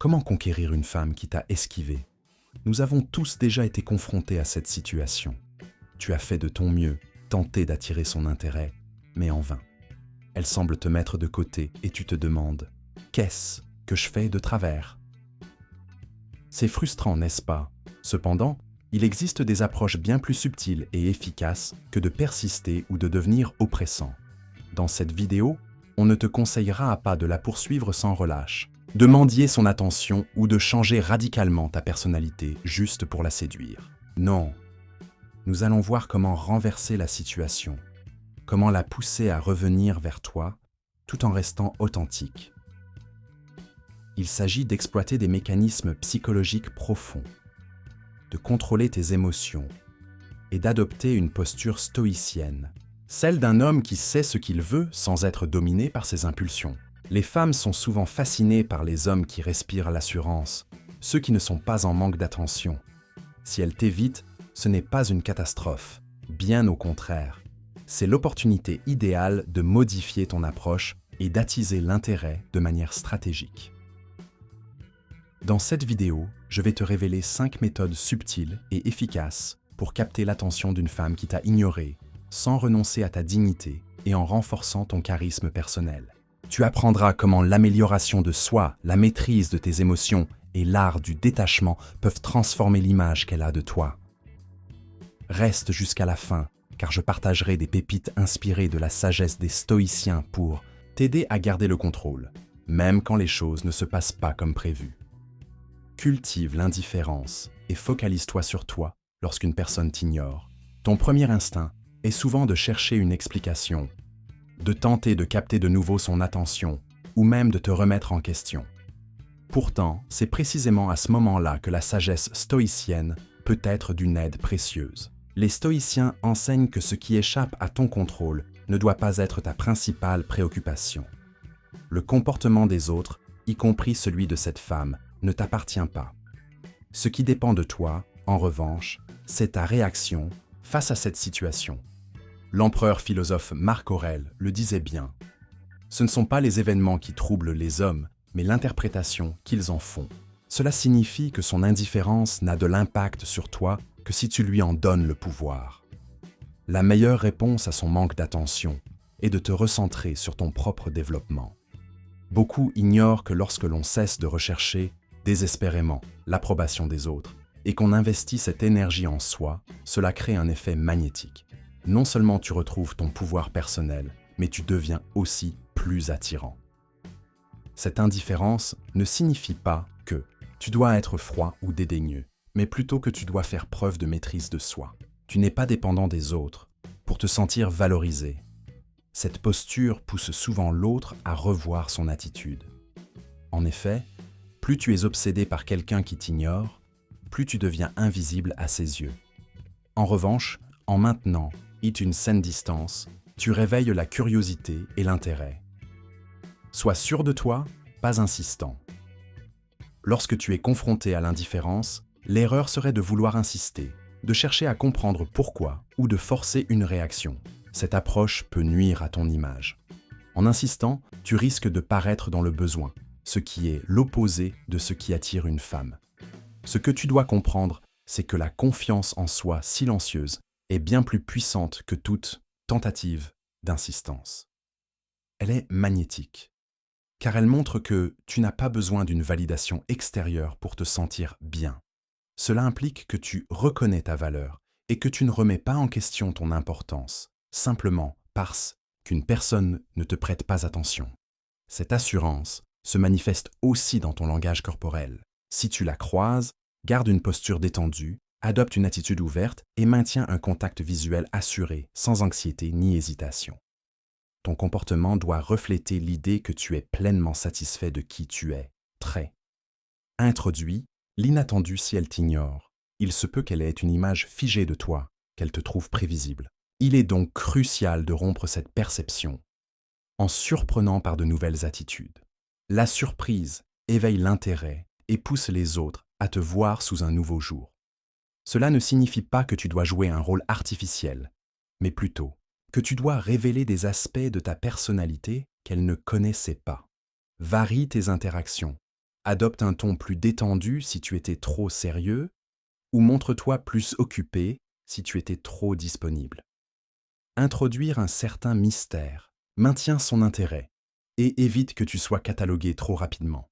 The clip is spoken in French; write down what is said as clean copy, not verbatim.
Comment conquérir une femme qui t'a esquivé? Nous avons tous déjà été confrontés à cette situation. Tu as fait de ton mieux, tenté d'attirer son intérêt, mais en vain. Elle semble te mettre de côté et tu te demandes « Qu'est-ce que je fais de travers ?» C'est frustrant, n'est-ce pas? Cependant, il existe des approches bien plus subtiles et efficaces que de persister ou de devenir oppressant. Dans cette vidéo, on ne te conseillera pas de la poursuivre sans relâche, de mendier son attention ou de changer radicalement ta personnalité juste pour la séduire. Non, nous allons voir comment renverser la situation, comment la pousser à revenir vers toi tout en restant authentique. Il s'agit d'exploiter des mécanismes psychologiques profonds, de contrôler tes émotions et d'adopter une posture stoïcienne, celle d'un homme qui sait ce qu'il veut sans être dominé par ses impulsions. Les femmes sont souvent fascinées par les hommes qui respirent l'assurance, ceux qui ne sont pas en manque d'attention. Si elles t'évitent, ce n'est pas une catastrophe, bien au contraire. C'est l'opportunité idéale de modifier ton approche et d'attiser l'intérêt de manière stratégique. Dans cette vidéo, je vais te révéler 5 méthodes subtiles et efficaces pour capter l'attention d'une femme qui t'a ignoré, sans renoncer à ta dignité et en renforçant ton charisme personnel. Tu apprendras comment l'amélioration de soi, la maîtrise de tes émotions et l'art du détachement peuvent transformer l'image qu'elle a de toi. Reste jusqu'à la fin, car je partagerai des pépites inspirées de la sagesse des stoïciens pour t'aider à garder le contrôle, même quand les choses ne se passent pas comme prévu. Cultive l'indifférence et focalise-toi sur toi lorsqu'une personne t'ignore. Ton premier instinct est souvent de chercher une explication, de tenter de capter de nouveau son attention ou même de te remettre en question. Pourtant, c'est précisément à ce moment-là que la sagesse stoïcienne peut être d'une aide précieuse. Les stoïciens enseignent que ce qui échappe à ton contrôle ne doit pas être ta principale préoccupation. Le comportement des autres, y compris celui de cette femme, ne t'appartient pas. Ce qui dépend de toi, en revanche, c'est ta réaction face à cette situation. L'empereur philosophe Marc Aurèle le disait bien. Ce ne sont pas les événements qui troublent les hommes, mais l'interprétation qu'ils en font. Cela signifie que son indifférence n'a de l'impact sur toi que si tu lui en donnes le pouvoir. La meilleure réponse à son manque d'attention est de te recentrer sur ton propre développement. Beaucoup ignorent que lorsque l'on cesse de rechercher désespérément l'approbation des autres et qu'on investit cette énergie en soi, cela crée un effet magnétique. Non seulement tu retrouves ton pouvoir personnel, mais tu deviens aussi plus attirant. Cette indifférence ne signifie pas que tu dois être froid ou dédaigneux, mais plutôt que tu dois faire preuve de maîtrise de soi. Tu n'es pas dépendant des autres pour te sentir valorisé. Cette posture pousse souvent l'autre à revoir son attitude. En effet, plus tu es obsédé par quelqu'un qui t'ignore, plus tu deviens invisible à ses yeux. En revanche, en maintenant une saine distance, tu réveilles la curiosité et l'intérêt. Sois sûr de toi, pas insistant. Lorsque tu es confronté à l'indifférence, l'erreur serait de vouloir insister, de chercher à comprendre pourquoi ou de forcer une réaction. Cette approche peut nuire à ton image. En insistant, tu risques de paraître dans le besoin, ce qui est l'opposé de ce qui attire une femme. Ce que tu dois comprendre, c'est que la confiance en soi silencieuse est bien plus puissante que toute tentative d'insistance. Elle est magnétique, car elle montre que tu n'as pas besoin d'une validation extérieure pour te sentir bien. Cela implique que tu reconnais ta valeur et que tu ne remets pas en question ton importance, simplement parce qu'une personne ne te prête pas attention. Cette assurance se manifeste aussi dans ton langage corporel. Si tu la croises, garde une posture détendue, adopte une attitude ouverte et maintiens un contact visuel assuré, sans anxiété ni hésitation. Ton comportement doit refléter l'idée que tu es pleinement satisfait de qui tu es. Trait. Introduis l'inattendu si elle t'ignore. Il se peut qu'elle ait une image figée de toi, qu'elle te trouve prévisible. Il est donc crucial de rompre cette perception en surprenant par de nouvelles attitudes. La surprise éveille l'intérêt et pousse les autres à te voir sous un nouveau jour. Cela ne signifie pas que tu dois jouer un rôle artificiel, mais plutôt que tu dois révéler des aspects de ta personnalité qu'elle ne connaissait pas. Varie tes interactions, Adopte un ton plus détendu si tu étais trop sérieux, ou montre-toi plus occupé si tu étais trop disponible. Introduire un certain mystère maintient son intérêt et évite que tu sois catalogué trop rapidement.